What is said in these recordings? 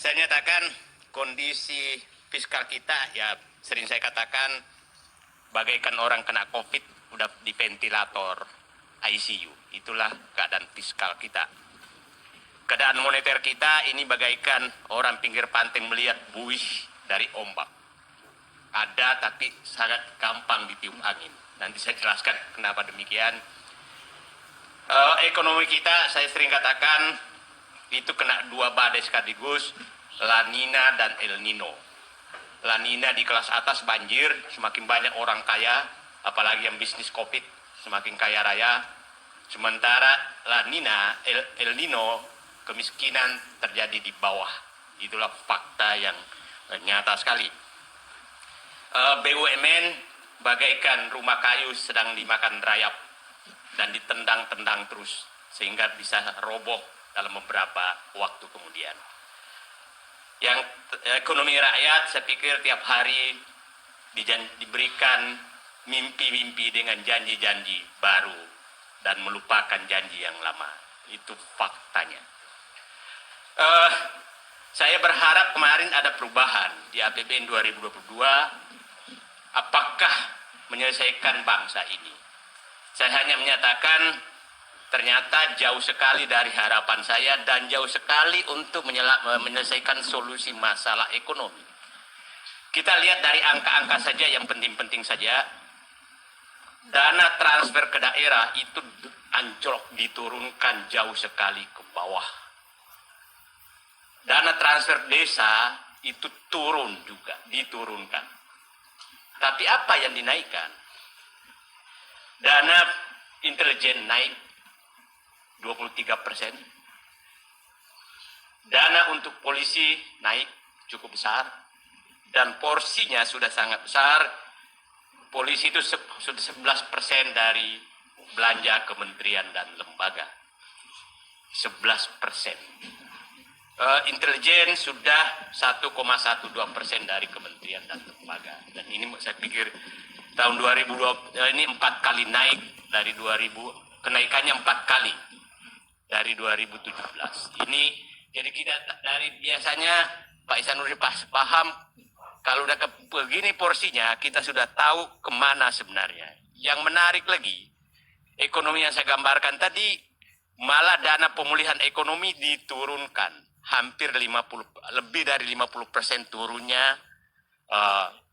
Saya nyatakan kondisi fiskal kita ya sering saya katakan bagaikan orang kena COVID udah di ventilator ICU. Itulah keadaan fiskal kita. Keadaan moneter kita ini bagaikan orang pinggir pantai melihat buih dari ombak. Ada tapi sangat gampang ditiup angin. Nanti saya jelaskan kenapa demikian. Ekonomi kita saya sering katakan itu kena dua badai sekaligus, La Nina dan El Nino. La Nina di kelas atas banjir, semakin banyak orang kaya, apalagi yang bisnis COVID, semakin kaya raya. Sementara La Nina, El Nino, kemiskinan terjadi di bawah. Itulah fakta yang nyata sekali. BUMN bagaikan rumah kayu sedang dimakan rayap dan ditendang-tendang terus sehingga bisa roboh dalam beberapa waktu kemudian. Yang ekonomi rakyat saya pikir tiap hari diberikan mimpi-mimpi dengan janji-janji baru dan melupakan janji yang lama. Itu faktanya. Saya berharap kemarin ada perubahan di APBN 2022. Apakah menyelesaikan bangsa ini? Saya hanya menyatakan ternyata jauh sekali dari harapan saya dan jauh sekali untuk menyelesaikan solusi masalah ekonomi. Kita lihat dari angka-angka saja yang penting-penting saja. Dana transfer ke daerah itu anjlok, diturunkan jauh sekali ke bawah. Dana transfer desa itu turun juga, diturunkan. Tapi apa yang dinaikkan? Dana intelijen naik 23%. Dana untuk polisi naik cukup besar. Dan porsinya sudah sangat besar. Polisi itu sudah 11% dari belanja kementerian dan lembaga. 11%. Intelijen sudah 1,12% dari kementerian dan lembaga. Dan ini saya pikir tahun 2020 ini 4 kali naik dari 2000, kenaikannya 4 kali dari 2017. Ini jadi kita dari biasanya Pak Ihsanuddin paham kalau udah begini porsinya kita sudah tahu kemana sebenarnya. Yang menarik lagi, ekonomi yang saya gambarkan tadi malah dana pemulihan ekonomi diturunkan. Hampir lebih dari 50% turunnya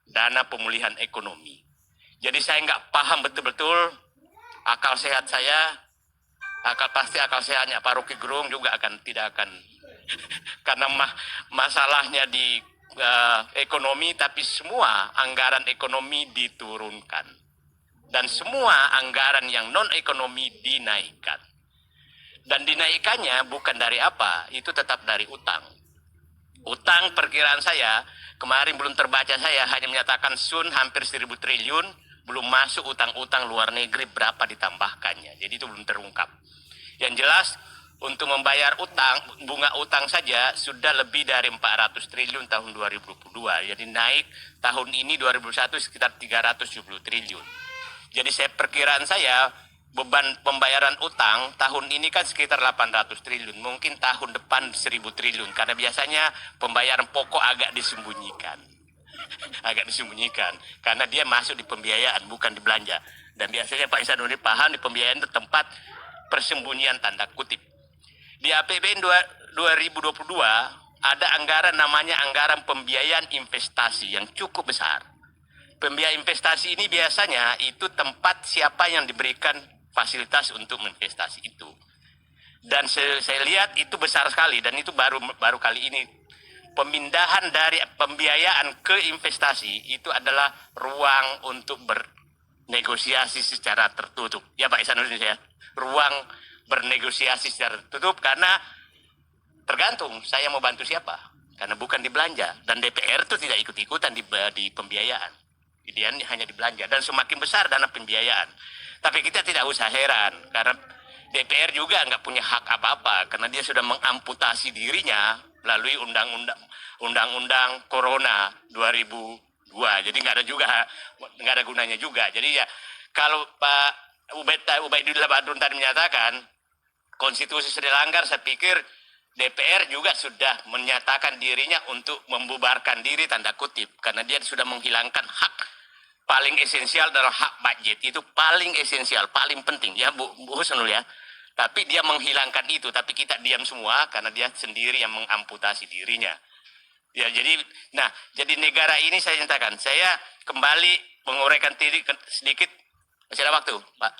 dana pemulihan ekonomi. Jadi saya nggak paham betul-betul akal sehat saya, akal sehatnya Pak Rocky Gerung juga tidak akan karena masalahnya di ekonomi, tapi semua anggaran ekonomi diturunkan dan semua anggaran yang non ekonomi dinaikkan. Dan dinaikannya bukan dari apa, itu tetap dari utang. Utang perkiraan saya, kemarin belum terbaca saya, hanya menyatakan Sun hampir 1.000 triliun, belum masuk utang-utang luar negeri berapa ditambahkannya. Jadi itu belum terungkap. Yang jelas, untuk membayar utang, bunga utang saja sudah lebih dari 400 triliun tahun 2022. Jadi naik tahun ini 2021 sekitar 370 triliun. Jadi perkiraan saya, beban pembayaran utang tahun ini kan sekitar 800 triliun. Mungkin tahun depan 1.000 triliun. Karena biasanya pembayaran pokok agak disembunyikan. Agak disembunyikan. Karena dia masuk di pembiayaan, bukan di belanja. Dan biasanya Pak Ihsanuddin paham di pembiayaan itu tempat persembunyian tanda kutip. Di APBN 2022 ada anggaran namanya anggaran pembiayaan investasi yang cukup besar. Pembiayaan investasi ini biasanya itu tempat siapa yang diberikan fasilitas untuk investasi itu. Dan saya lihat itu besar sekali dan itu baru kali ini. Pemindahan dari pembiayaan ke investasi itu adalah ruang untuk bernegosiasi secara tertutup. Ya Pak Ihsanuddin ya, ruang bernegosiasi secara tertutup karena tergantung saya mau bantu siapa. Karena bukan di belanja dan DPR itu tidak ikut-ikutan di pembiayaan. Dia hanya di belanja dan semakin besar dana pembiayaan. Tapi kita tidak usah heran karena DPR juga nggak punya hak apa-apa karena dia sudah mengamputasi dirinya melalui undang-undang Corona 2002. Jadi nggak ada gunanya juga. Jadi ya kalau Pak Ubaidillah Badrun tadi menyatakan konstitusi sudah dilanggar, saya pikir DPR juga sudah menyatakan dirinya untuk membubarkan diri tanda kutip karena dia sudah menghilangkan hak paling esensial adalah hak budget. Itu paling esensial, paling penting ya Bu Husnul ya. Tapi dia menghilangkan itu, tapi kita diam semua karena dia sendiri yang mengamputasi dirinya. Ya jadi negara ini saya nyatakan, saya kembali menguraikan diri sedikit. Masih ada waktu, Pak?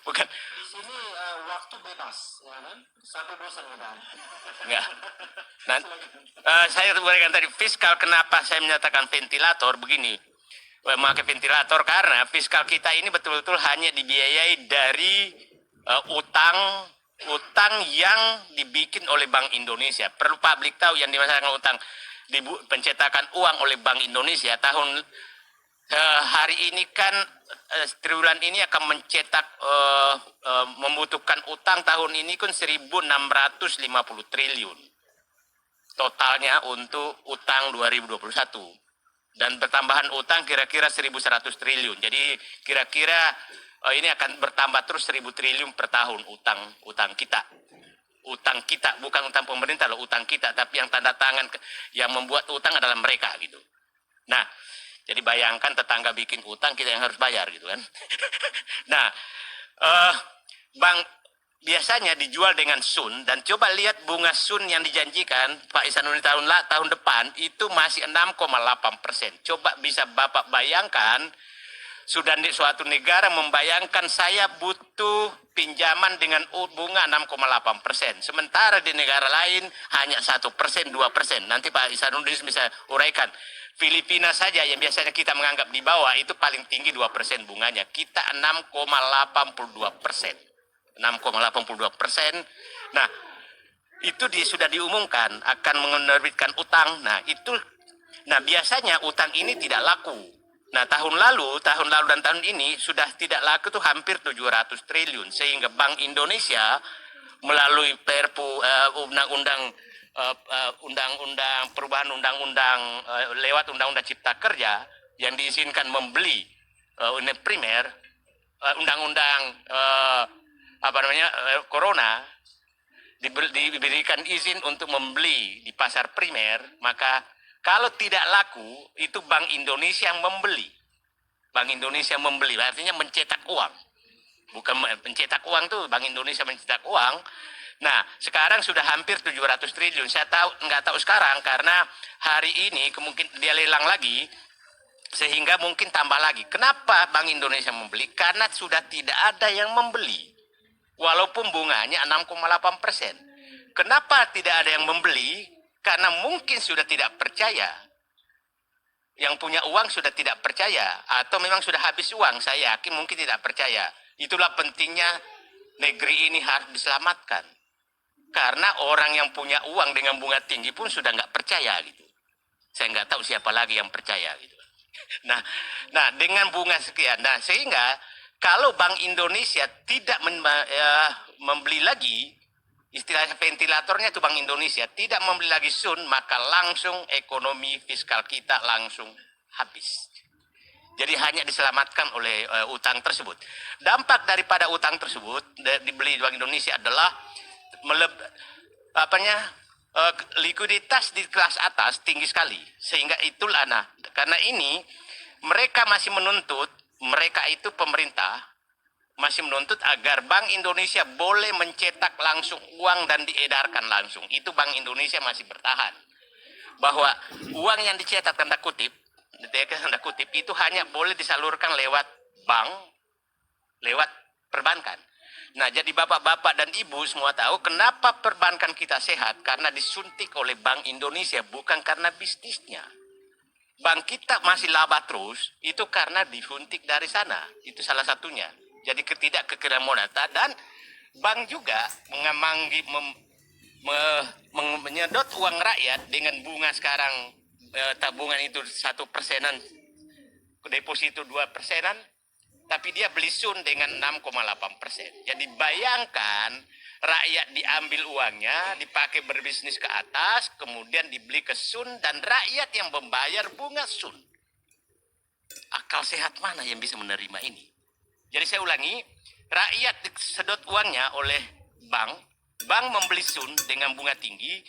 Bukan. Di sini waktu bebas, ya kan? Sampai bosan udah. Enggak. Saya berikan tadi fiskal, kenapa saya menyatakan ventilator begini. Memakai ventilator karena fiskal kita ini betul-betul hanya dibiayai dari utang yang dibikin oleh Bank Indonesia. Perlu publik tahu yang dimaksudkan utang pencetakan uang oleh Bank Indonesia hari ini kan triwulan ini akan mencetak membutuhkan utang tahun ini kan 1.650 triliun totalnya untuk utang 2021 dan pertambahan utang kira-kira 1.100 triliun. Jadi kira-kira ini akan bertambah terus 1.000 triliun per tahun utang kita. Utang kita bukan utang pemerintah loh, utang kita, tapi yang tanda tangan yang membuat utang adalah mereka gitu. Nah, jadi bayangkan tetangga bikin utang, kita yang harus bayar gitu kan. Nah, bank biasanya dijual dengan sun, dan coba lihat bunga sun yang dijanjikan Pak Ihsanuddin tahun depan itu masih 6,8%. Coba bisa Bapak bayangkan, sudah di suatu negara membayangkan saya butuh pinjaman dengan bunga 6,8%. Sementara di negara lain hanya 1%, 2%. Nanti Pak Ihsanuddin bisa uraikan. Filipina saja yang biasanya kita menganggap di bawah itu paling tinggi 2% bunganya. Kita 6,82%. 6,82%. Nah, itu sudah diumumkan akan menerbitkan utang. Nah biasanya utang ini tidak laku. Nah tahun lalu dan tahun ini sudah tidak laku tuh hampir 700 triliun. Sehingga Bank Indonesia melalui Perpu perubahan undang-undang lewat undang-undang Cipta Kerja yang diizinkan membeli unit primer, undang-undang Corona diberikan izin untuk membeli di pasar primer. Maka kalau tidak laku itu Bank Indonesia yang membeli. Bank Indonesia membeli artinya mencetak uang. Bukan mencetak uang tuh, Bank Indonesia mencetak uang. Nah, sekarang sudah hampir 700 triliun. Saya nggak tahu sekarang karena hari ini kemungkinan dia lelang lagi, sehingga mungkin tambah lagi. Kenapa Bank Indonesia membeli? Karena sudah tidak ada yang membeli. Walaupun bunganya 6,8%. Kenapa tidak ada yang membeli? Karena mungkin sudah tidak percaya. Yang punya uang sudah tidak percaya. Atau memang sudah habis uang. Saya yakin mungkin tidak percaya. Itulah pentingnya negeri ini harus diselamatkan. Karena orang yang punya uang dengan bunga tinggi pun sudah nggak percaya gitu. Saya nggak tahu siapa lagi yang percaya gitu. Nah dengan bunga sekian, sehingga kalau Bank Indonesia tidak membeli lagi, istilahnya ventilatornya itu Bank Indonesia tidak membeli lagi sun, maka langsung ekonomi fiskal kita langsung habis. Jadi hanya diselamatkan oleh utang tersebut. Dampak daripada utang tersebut dibeli Bank Indonesia adalah likuiditas di kelas atas tinggi sekali, sehingga itulah karena ini mereka masih menuntut, mereka itu pemerintah masih menuntut agar Bank Indonesia boleh mencetak langsung uang dan diedarkan langsung. Itu Bank Indonesia masih bertahan bahwa uang yang dicetak tanda kutip itu hanya boleh disalurkan lewat bank, lewat perbankan. Nah, jadi bapak-bapak dan ibu semua tahu kenapa perbankan kita sehat, karena disuntik oleh Bank Indonesia, bukan karena bisnisnya. Bank kita masih laba terus, itu karena disuntik dari sana. Itu salah satunya. Jadi ketidakkekiran moneter, dan bank juga menyedot uang rakyat dengan bunga sekarang, tabungan itu 1%, deposito 2%, tapi dia beli sun dengan 6,8%. Jadi bayangkan rakyat diambil uangnya, dipakai berbisnis ke atas, kemudian dibeli ke sun, dan rakyat yang membayar bunga sun. Akal sehat mana yang bisa menerima ini? Jadi saya ulangi, rakyat disedot uangnya oleh bank, bank membeli sun dengan bunga tinggi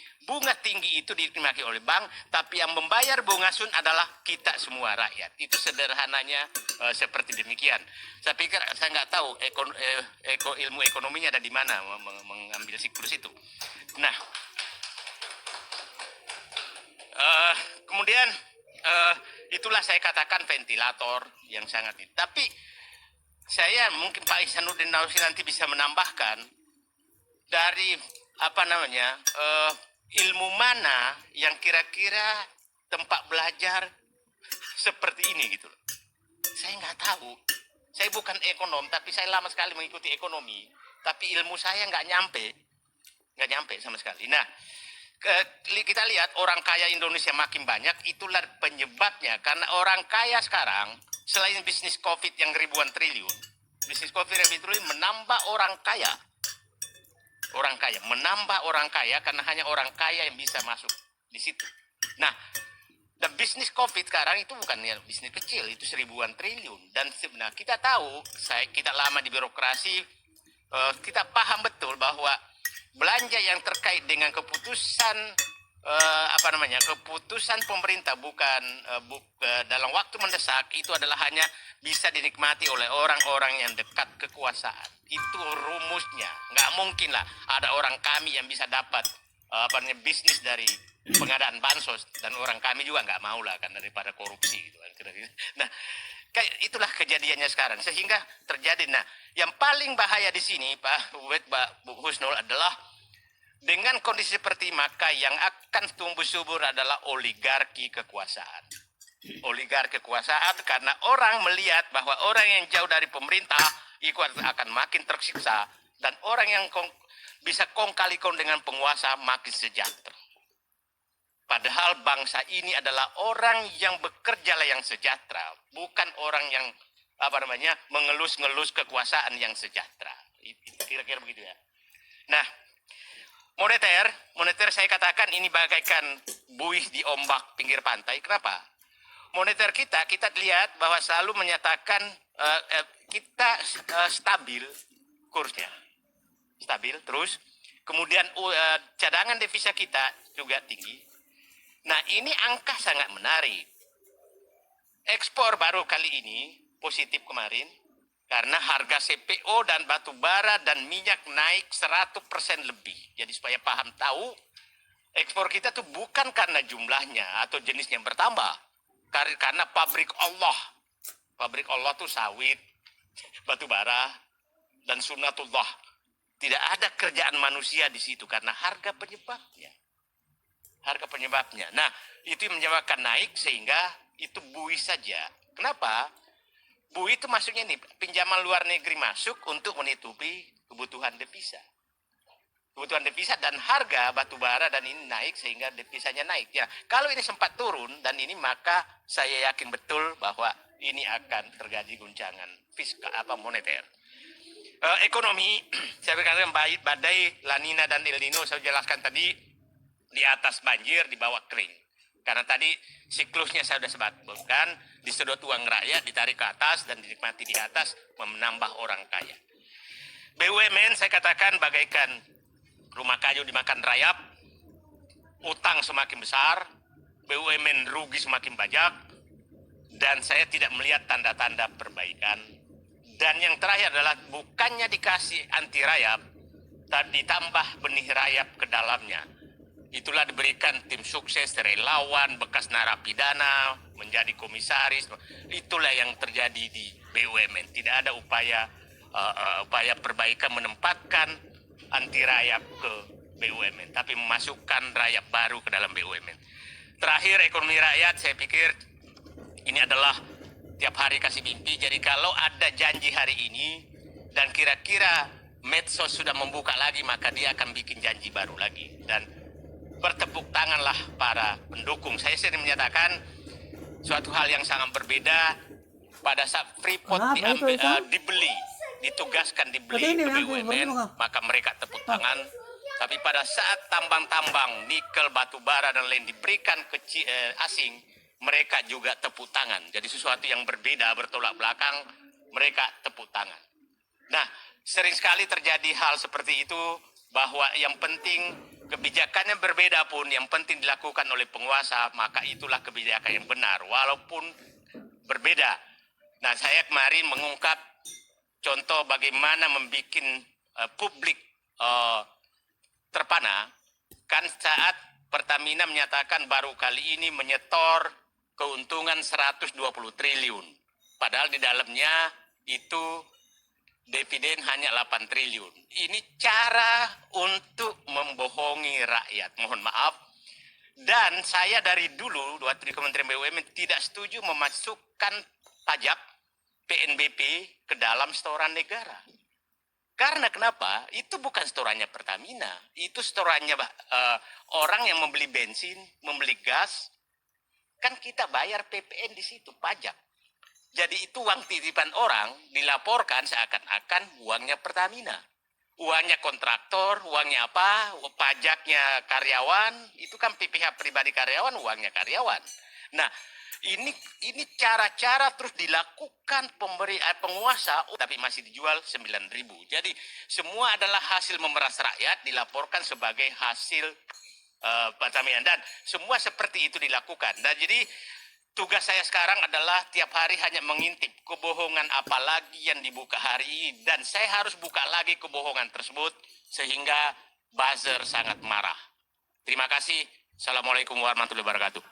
itu dinikmati oleh bank, tapi yang membayar bunga sun adalah kita semua rakyat. Itu sederhananya seperti demikian. Saya pikir, saya nggak tahu ilmu ekonominya ada di mana mengambil siklus itu. Nah, kemudian itulah saya katakan ventilator yang sangat itu. Tapi saya mungkin Pak Ihsanuddin Nursi nanti bisa menambahkan dari ilmu mana yang kira-kira tempat belajar seperti ini gitu loh. Saya nggak tahu. Saya bukan ekonom, tapi saya lama sekali mengikuti ekonomi. Tapi ilmu saya nggak nyampe sama sekali. Nah, kita lihat orang kaya Indonesia makin banyak, itulah penyebabnya. Karena orang kaya sekarang, selain bisnis COVID yang ribuan triliun, bisnis COVID yang ribuan triliun menambah orang kaya. Menambah orang kaya karena hanya orang kaya yang bisa masuk di situ. Nah, dan bisnis COVID sekarang itu bukan ya bisnis kecil, itu ribuan triliun. Dan sebenarnya kita tahu, kita lama di birokrasi, kita paham betul bahwa belanja yang terkait dengan keputusan keputusan pemerintah dalam waktu mendesak itu adalah hanya bisa dinikmati oleh orang-orang yang dekat kekuasaan. Itu rumusnya. Nggak mungkin lah ada orang kami yang bisa dapat bisnis dari pengadaan bansos, dan orang kami juga nggak mau lah kan daripada korupsi gitu kan. Nah, kayak itulah kejadiannya sekarang sehingga terjadi. Nah, yang paling bahaya di sini Pak Ubed, Pak Bu Husnul adalah dengan kondisi seperti maka yang akan tumbuh subur adalah oligarki kekuasaan. Oligarki kekuasaan karena orang melihat bahwa orang yang jauh dari pemerintah itu akan makin tersiksa, dan orang yang bisa kong kali kong dengan penguasa makin sejahtera. Padahal bangsa ini adalah orang yang bekerja lah yang sejahtera, bukan orang yang mengelus-ngelus kekuasaan yang sejahtera. Kira-kira begitu ya. Nah, moneter saya katakan ini bagaikan buih di ombak pinggir pantai. Kenapa? Moneter kita lihat bahwa selalu menyatakan kita stabil kursnya. Stabil terus. Kemudian cadangan devisa kita juga tinggi. Nah, ini angka sangat menarik. Ekspor baru kali ini positif kemarin karena harga CPO dan batu bara dan minyak naik 100% lebih. Jadi supaya paham tahu, ekspor kita tuh bukan karena jumlahnya atau jenisnya bertambah. Karena pabrik Allah. Pabrik Allah tuh sawit, batu bara, dan sunnatullah. Tidak ada kerjaan manusia di situ karena harga penyebabnya. Harga penyebabnya. Nah, itu menyebabkan naik sehingga itu buih saja. Kenapa? Buih itu maksudnya nih, pinjaman luar negeri masuk untuk menutupi kebutuhan devisa. Kebutuhan devisa dan harga batu bara dan ini naik sehingga devisanya naik. Ya, kalau ini sempat turun dan ini maka saya yakin betul bahwa ini akan terjadi guncangan fiskal moneter. Ekonomi, saya berkatakan badai La Nina dan El Nino saya jelaskan tadi di atas banjir, di bawah kering. Karena tadi siklusnya saya sudah sebutkan, disedot uang rakyat, ditarik ke atas dan dinikmati di atas, menambah orang kaya. BUMN saya katakan bagaikan rumah kayu dimakan rayap, utang semakin besar, BUMN rugi semakin banyak, dan saya tidak melihat tanda-tanda perbaikan. Dan yang terakhir adalah bukannya dikasih anti rayap, tapi ditambah benih rayap ke dalamnya. Itulah diberikan tim sukses, relawan, bekas narapidana, menjadi komisaris. Itulah yang terjadi di BUMN. Tidak ada upaya perbaikan menempatkan anti rayap ke BUMN, tapi memasukkan rayap baru ke dalam BUMN. Terakhir, ekonomi rakyat, saya pikir ini adalah tiap hari kasih mimpi. Jadi kalau ada janji hari ini dan kira-kira medsos sudah membuka lagi, maka dia akan bikin janji baru lagi. Dan bertepuk tanganlah para pendukung. Saya sering menyatakan suatu hal yang sangat berbeda pada saat Freeport ditugaskan dibeli ke BUMN, maka mereka tepuk tangan. Tapi pada saat tambang-tambang nikel, batu bara dan lain diberikan ke asing, mereka juga tepuk tangan. Jadi sesuatu yang berbeda, bertolak belakang, mereka tepuk tangan. Nah, sering sekali terjadi hal seperti itu bahwa yang penting kebijakannya berbeda pun yang penting dilakukan oleh penguasa, maka itulah kebijakan yang benar walaupun berbeda. Nah, saya kemarin mengungkap contoh bagaimana membuat publik terpana kan saat Pertamina menyatakan baru kali ini menyetor keuntungan 120 triliun. Padahal di dalamnya itu dividen hanya 8 triliun. Ini cara untuk membohongi rakyat. Mohon maaf. Dan saya dari dulu waktu di Kementerian BUMN tidak setuju memasukkan pajak PNBP ke dalam setoran negara. Karena kenapa? Itu bukan setorannya Pertamina. Itu setorannya orang yang membeli bensin, membeli gas. Kan kita bayar PPN di situ, pajak. Jadi itu uang titipan orang dilaporkan seakan-akan uangnya Pertamina. Uangnya kontraktor, uangnya apa, pajaknya karyawan, itu kan PPh pribadi karyawan, uangnya karyawan. Nah, ini cara-cara terus dilakukan penguasa, tapi masih dijual 9.000. Jadi semua adalah hasil memeras rakyat dilaporkan sebagai hasil Pertamina dan semua seperti itu dilakukan. Dan jadi tugas saya sekarang adalah tiap hari hanya mengintip kebohongan apa lagi yang dibuka hari ini. Dan saya harus buka lagi kebohongan tersebut sehingga buzzer sangat marah. Terima kasih. Assalamualaikum warahmatullahi wabarakatuh.